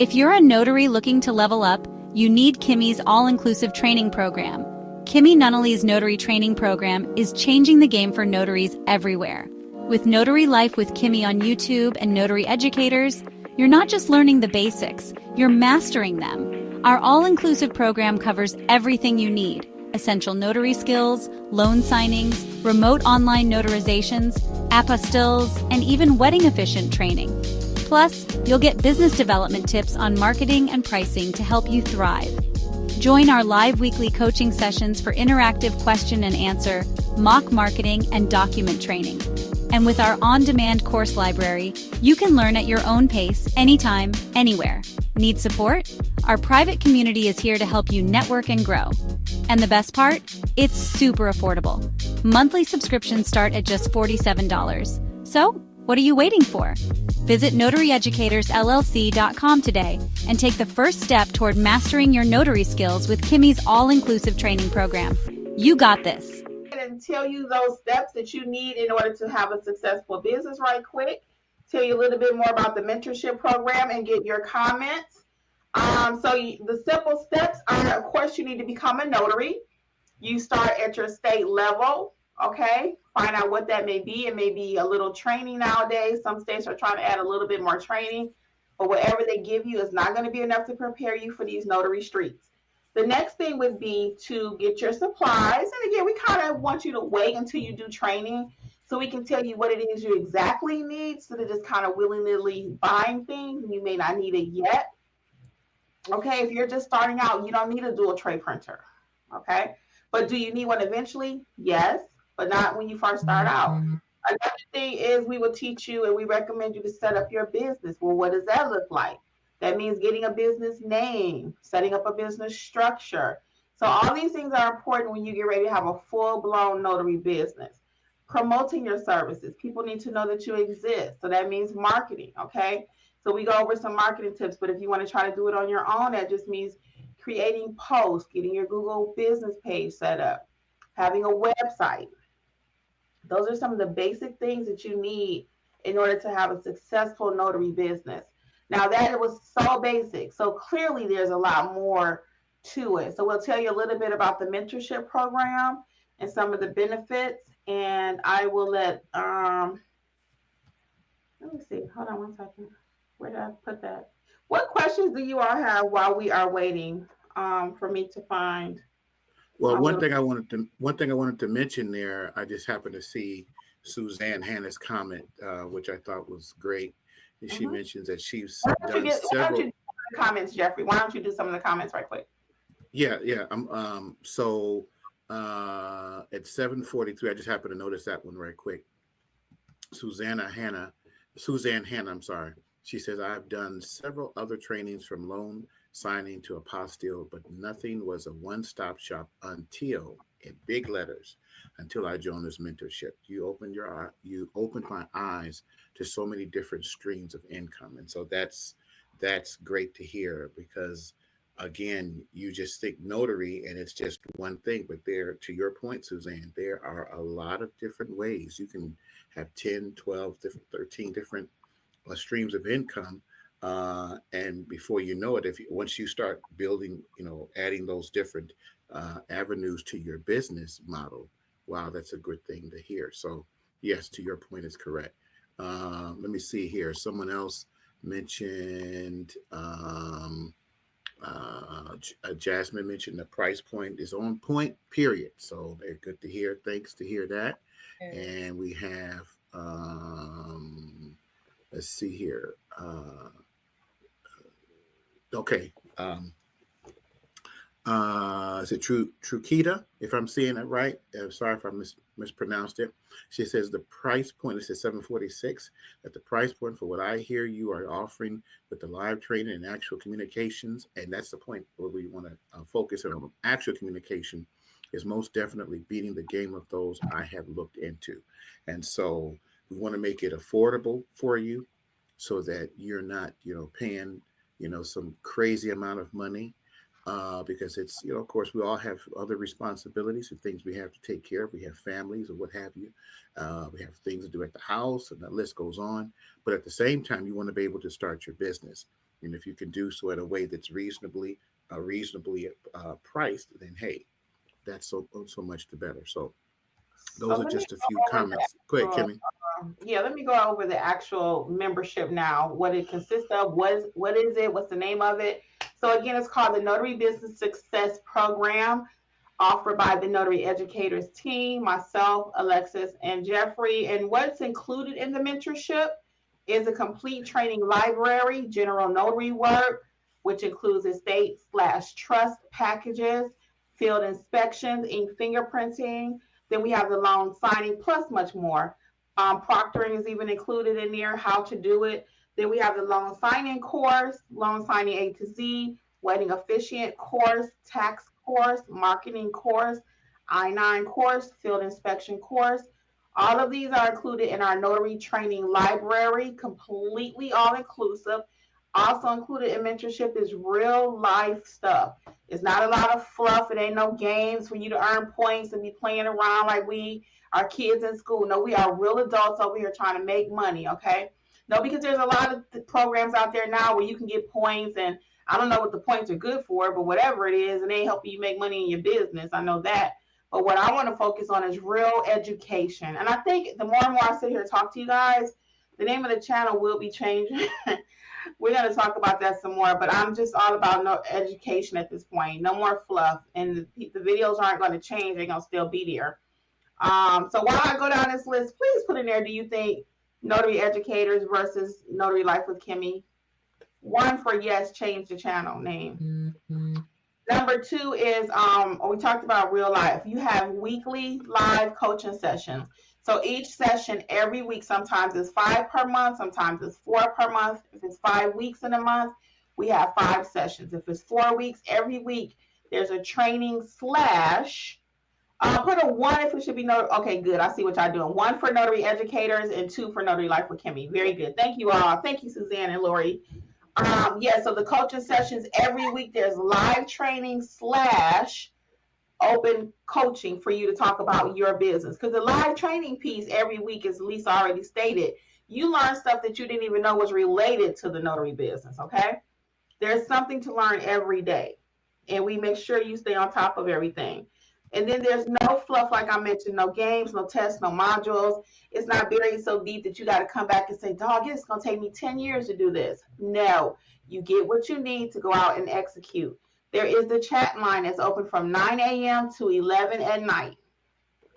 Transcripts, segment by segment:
If you're a notary looking to level up, you need Kimmi's all-inclusive training program. Kimmi Nunnally's notary training program is changing the game for notaries everywhere. With Notary Life with Kimmi on YouTube and Notary Educators, you're not just learning the basics, you're mastering them. Our all-inclusive program covers everything you need: essential notary skills, loan signings, remote online notarizations, apostilles, and even wedding-efficient training. Plus, you'll get business development tips on marketing and pricing to help you thrive. Join our live weekly coaching sessions for interactive question and answer, mock marketing, and document training. And with our on-demand course library, you can learn at your own pace, anytime, anywhere. Need support? Our private community is here to help you network and grow. And the best part? It's super affordable. Monthly subscriptions start at just $47. So, what are you waiting for? Visit notaryeducatorsllc.com today and take the first step toward mastering your notary skills with Kimmi's all-inclusive training program. You got this. And tell you those steps that you need in order to have a successful business right quick. Tell you a little bit more about the mentorship program and get your comments. The simple steps are, of course, you need to become a notary. You start at your state level, okay? Find out what that may be. It may be a little training nowadays. Some states are trying to add a little bit more training, but whatever they give you is not going to be enough to prepare you for these notary streets. The next thing would be to get your supplies. And again, we kind of want you to wait until you do training so we can tell you what it is you exactly need, instead of just kind of willy-nilly buying things and you may not need it yet. Okay, if you're just starting out, you don't need a dual tray printer. Okay, but do you need one eventually? Yes, but not when you first start out. Another thing is we will teach you and we recommend you to set up your business. Well, what does that look like? That means getting a business name, setting up a business structure. So all these things are important when you get ready to have a full-blown notary business. Promoting your services. People need to know that you exist. So that means marketing, okay? So we go over some marketing tips, but if you want to try to do it on your own, that just means creating posts, getting your Google business page set up, having a website. Those are some of the basic things that you need in order to have a successful notary business. Now that was so basic. So clearly there's a lot more to it. So we'll tell you a little bit about the mentorship program and some of the benefits. And I will let me see. Hold on one second. Where did I put that? What questions do you all have while we are waiting for me to find? Well, one thing I wanted to mention there, I just happened to see Suzanne Hannah's comment, which I thought was great. And she mentions that she's done several. Why don't you do the comments, Jeffrey? Why don't you do some of the comments right quick? Yeah. So at 7:43, I just happened to notice that one right quick. Suzanne Hannah, I'm sorry. She says, I've done several other trainings from loan signing to apostille, but nothing was a one-stop shop until, in big letters, until I joined this mentorship. You opened my eyes to so many different streams of income. And so that's great to hear, because again, you just think notary and it's just one thing, but there, to your point, Suzanne, there are a lot of different ways. You can have 10, 12, 13 different streams of income. And before you know it, once you start building, adding those different avenues to your business model, wow, that's a good thing to hear. So yes, to your point is correct. Let me see here. Someone else mentioned, Jasmine mentioned the price point is on point, period. So they're good to hear. Thanks to hear that. Okay. And we have, let's see here. Okay. Is it Trukita, if I'm saying it right? Sorry if I mispronounced it. She says the price point, it says 746, that the price point for what I hear you are offering with the live training and actual communications, and that's the point where we want to focus on actual communication, is most definitely beating the game of those I have looked into. And so we want to make it affordable for you so that you're not, paying, some crazy amount of money. Because it's, of course, we all have other responsibilities and things we have to take care of. We have families or what have you. We have things to do at the house, and the list goes on. But at the same time, you want to be able to start your business. And if you can do so in a way that's reasonably priced, then hey, that's so much the better. So those So are let me just a go few over the comments. Go ahead, actual, Kimmy. yeah, let me go over the actual membership now, what it consists of, what is it, what's the name of it. So again, it's called the Notary Business Success Program, offered by the Notary Educators team, myself, Alexis, and Jeffrey. And what's included in the mentorship is a complete training library, general notary work, which includes estate/trust packages, field inspections, ink fingerprinting. Then we have the loan signing plus much more. Proctoring is even included in there, how to do it. Then we have the loan signing course, loan signing A to Z, wedding officiant course, tax course, marketing course, I-9 course, field inspection course. All of these are included in our notary training library, completely all inclusive. Also included in mentorship is real life stuff. It's not a lot of fluff. It ain't no games for you to earn points and be playing around like we are kids in school. No, we are real adults over here trying to make money, okay? No, because there's a lot of programs out there now where you can get points, and I don't know what the points are good for, but whatever it is, and they help you make money in your business. I know that. But what I want to focus on is real education. And I think the more and more I sit here and talk to you guys, the name of the channel will be changing. We're going to talk about that some more, but I'm just all about no education at this point. No more fluff. And the videos aren't going to change. They're going to still be there. So while I go down this list, please put in there, do you think Notary Educators versus Notary Life with Kimmi? 1 for yes, change the channel name. Mm-hmm. Number 2 is we talked about real life. You have weekly live coaching sessions. So each session every week, sometimes it's 5 per month, sometimes it's 4 per month. If it's 5 weeks in a month, we have 5 sessions. If it's 4 weeks, every week there's a training slash. Put a 1 if it should be okay, good. I see what y'all doing. 1 for Notary Educators and 2 for Notary Life with Kimmi. Very good. Thank you all. Thank you, Suzanne and Lori. Yeah, so the coaching sessions every week, there's live training slash open coaching for you to talk about your business. Because the live training piece every week, as Lisa already stated, you learn stuff that you didn't even know was related to the notary business, okay? There's something to learn every day. And we make sure you stay on top of everything. And then there's no fluff, like I mentioned, no games, no tests, no modules. It's not buried so deep that you got to come back and say, dog, it's going to take me 10 years to do this. No, you get what you need to go out and execute. There is the chat line that's open from 9 a.m. to 11 at night.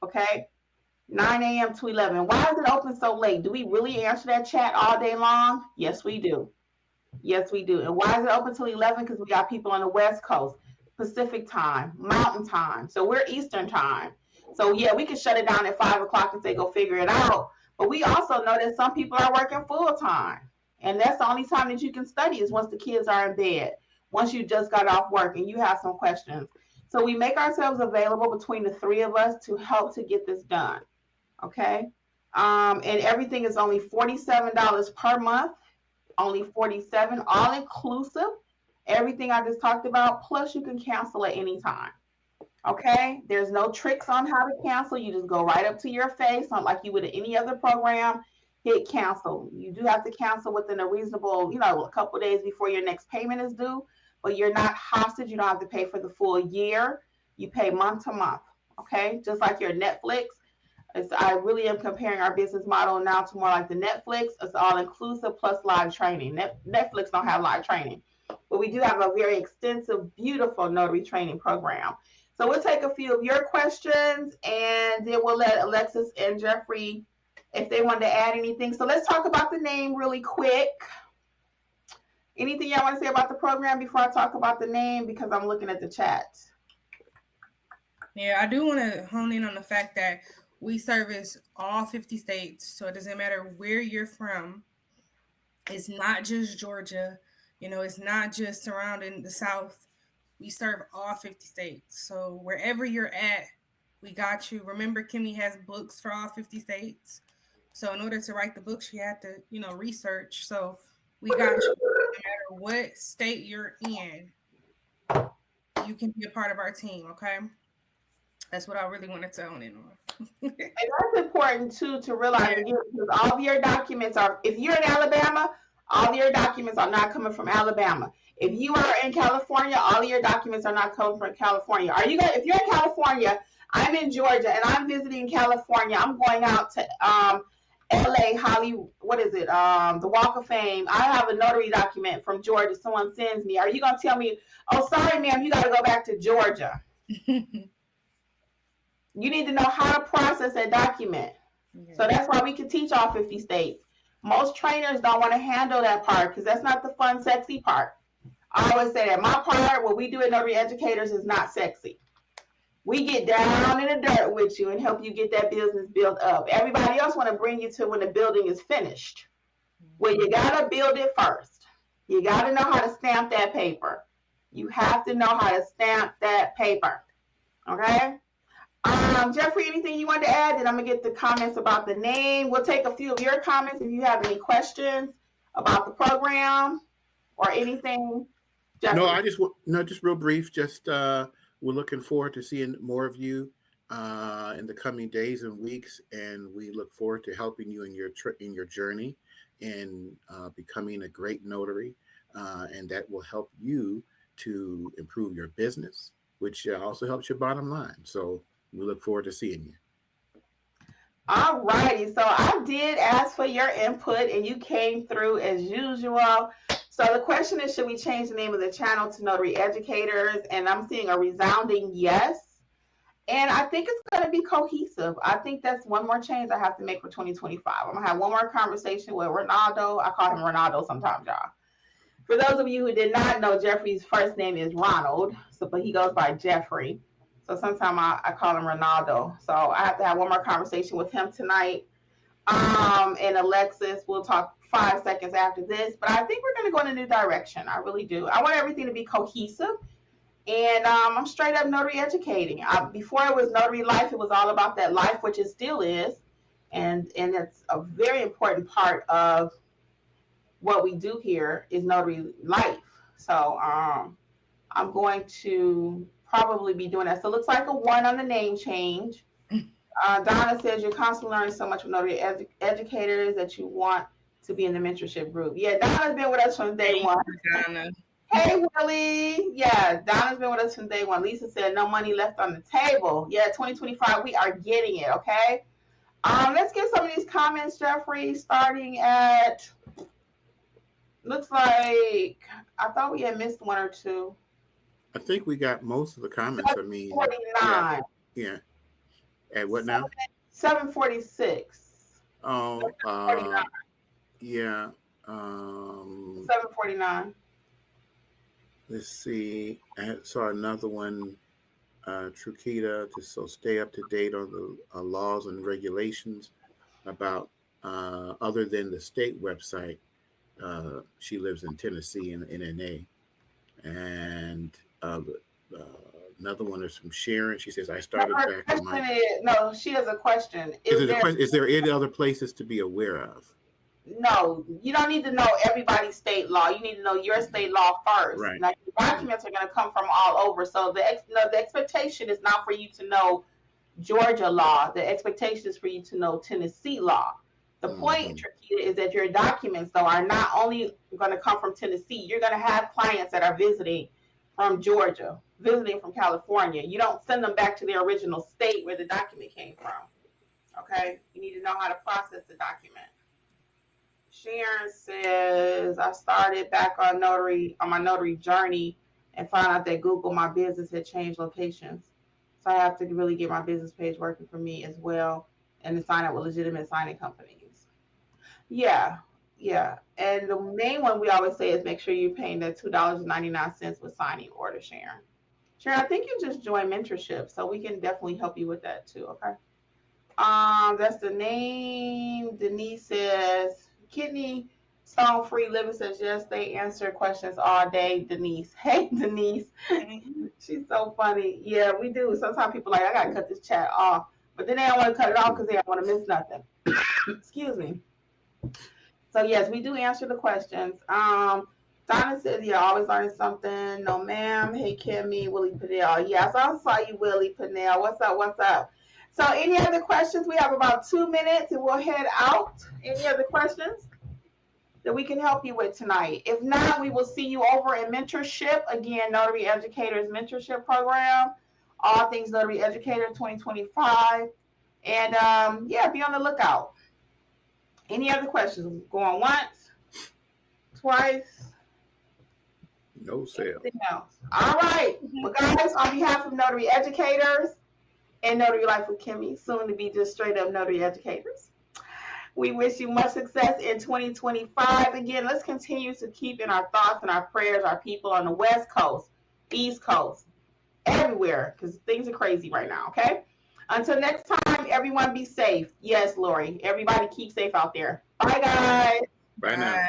Okay? 9 a.m. to 11. Why is it open so late? Do we really answer that chat all day long? Yes, we do. Yes, we do. And why is it open till 11? Because we got people on the West Coast. Pacific time, Mountain time. So we're Eastern time. So yeah, we can shut it down at 5 o'clock and say, go figure it out. But we also know that some people are working full time. And that's the only time that you can study is once the kids are in bed, once you just got off work and you have some questions. So we make ourselves available between the 3 of us to help to get this done. Okay. And everything is only $47 per month, only $47, all inclusive. Everything I just talked about, plus you can cancel at any time. Okay? There's no tricks on how to cancel. You just go right up to your face, not like you would at any other program. Hit cancel. You do have to cancel within a reasonable, a couple of days before your next payment is due, but you're not hostage. You don't have to pay for the full year. You pay month to month. Okay? Just like your Netflix. I really am comparing our business model now to more like the Netflix. It's all inclusive plus live training. Netflix don't have live training. But we do have a very extensive, beautiful notary training program. So we'll take a few of your questions, and then we'll let Alexis and Jeffrey, if they want to add anything. So let's talk about the name really quick. Anything y'all want to say about the program before I talk about the name? Because I'm looking at the chat. Yeah, I do want to hone in on the fact that we service all 50 states. So it doesn't matter where you're from. It's not just Georgia. It's not just surrounding the South. We serve all 50 states. So wherever you're at, we got you. Remember, Kimmi has books for all 50 states. So in order to write the books, you have to, research. So we got you. No matter what state you're in, you can be a part of our team, okay? That's what I really wanted to hone in on. And that's important, too, to realize, again, because all of your documents are, if you're in Alabama, All of your documents are not coming from Alabama. If you are in California, all of your documents are not coming from California. If you're in California, I'm in Georgia and I'm visiting California. I'm going out to LA, Hollywood, what is it? The Walk of Fame. I have a notary document from Georgia. Someone sends me. Are you going to tell me, oh, sorry, ma'am, you got to go back to Georgia? You need to know how to process that document. Okay. So that's why we can teach all 50 states. Most trainers don't want to handle that part because that's not the fun, sexy part. I always say that my part, what we do at Notary Educators, is not sexy. We get down in the dirt with you and help you get that business built up. Everybody else want to bring you to when the building is finished. Well, you got to build it first. You got to know how to stamp that paper. You have to know how to stamp that paper. Okay? Jeffrey, anything you want to add? Then I'm going to get the comments about the name. We'll take a few of your comments if you have any questions about the program or anything. Jeffrey. Just real brief. Just we're looking forward to seeing more of you in the coming days and weeks, and we look forward to helping you in your journey in becoming a great notary, and that will help you to improve your business, which also helps your bottom line. So we look forward to seeing you. All righty. So I did ask for your input and you came through as usual. So the question is, should we change the name of the channel to Notary Educators? And I'm seeing a resounding yes. And I think it's going to be cohesive. I think that's one more change I have to make for 2025. I'm going to have one more conversation with Ronaldo. I call him Ronaldo sometimes, y'all. For those of you who did not know, Jeffrey's first name is Ronald, but he goes by Jeffrey. So sometimes I call him Ronaldo. So I have to have one more conversation with him tonight. And Alexis, we'll talk 5 seconds after this. But I think we're going to go in a new direction. I really do. I want everything to be cohesive. And I'm straight up notary educating. Before it was Notary Life, it was all about that life, which it still is. And it's a very important part of what we do here is Notary Life. So I'm going to probably be doing that. So it looks like a 1 on the name change. Donna says you're constantly learning so much from Notary Educators that you want to be in the mentorship group. Yeah, Donna's been with us from day one. Donna. Hey, Willie. Yeah, Donna's been with us from day one. Lisa said no money left on the table. Yeah, 2025, we are getting it, okay? Let's get some of these comments, Jeffrey, starting at, looks like, I thought we had missed 1 or 2. I think we got most of the comments. 749. Yeah. At what now? 746. Oh, yeah. 749. Let's see. I saw another one, Trukita, so stay up to date on the laws and regulations about other than the state website. She lives in Tennessee in NNA. And another one is from Sharon. She says, I started back on my... No, she has a question. Is there any other places to be aware of? No, you don't need to know everybody's state law. You need to know your state law first. Right. Now, your documents are going to come from all over. So the expectation is not for you to know Georgia law. The expectation is for you to know Tennessee law. The point, Trukita, is that your documents, though, are not only going to come from Tennessee. You're going to have clients that are visiting from Georgia, visiting from California. You don't send them back to their original state where the document came from. Okay? You need to know how to process the document. Sharon says, I started back on my notary journey and found out that Google My Business had changed locations. So I have to really get my business page working for me as well and to sign up with legitimate signing companies. Yeah. And the main one we always say is make sure you're paying that $2.99 with signing order, Sharon. Sharon, I think you just joined mentorship, so we can definitely help you with that too, okay? That's the name. Denise says, Kidney Stone Free Living says, yes, they answer questions all day, Denise. Hey, Denise. She's so funny. Yeah, we do. Sometimes people are like, I got to cut this chat off. But then they don't want to cut it off because they don't want to miss nothing. Excuse me. So, yes, we do answer the questions. Donna says, yeah, always learning something. No, ma'am. Hey, Kimmi, Willie Pinnell. Yes, I saw you, Willie Pinnell. What's up? So any other questions? We have about 2 minutes and we'll head out. Any other questions? that we can help you with tonight. If not, we will see you over in mentorship. Again, Notary Educators Mentorship Program, all things Notary Educator 2025. And yeah, be on the lookout. Any other questions? Going once, twice? No sale. Anything else? All right. Well, guys, on behalf of Notary Educators and Notary Life with Kimmi, soon to be just straight up Notary Educators, we wish you much success in 2025. Again, let's continue to keep in our thoughts and our prayers our people on the West Coast, East Coast, everywhere, because things are crazy right now, okay? Until next time, everyone be safe. Yes, Lori. Everybody keep safe out there. Bye, guys. Bye now.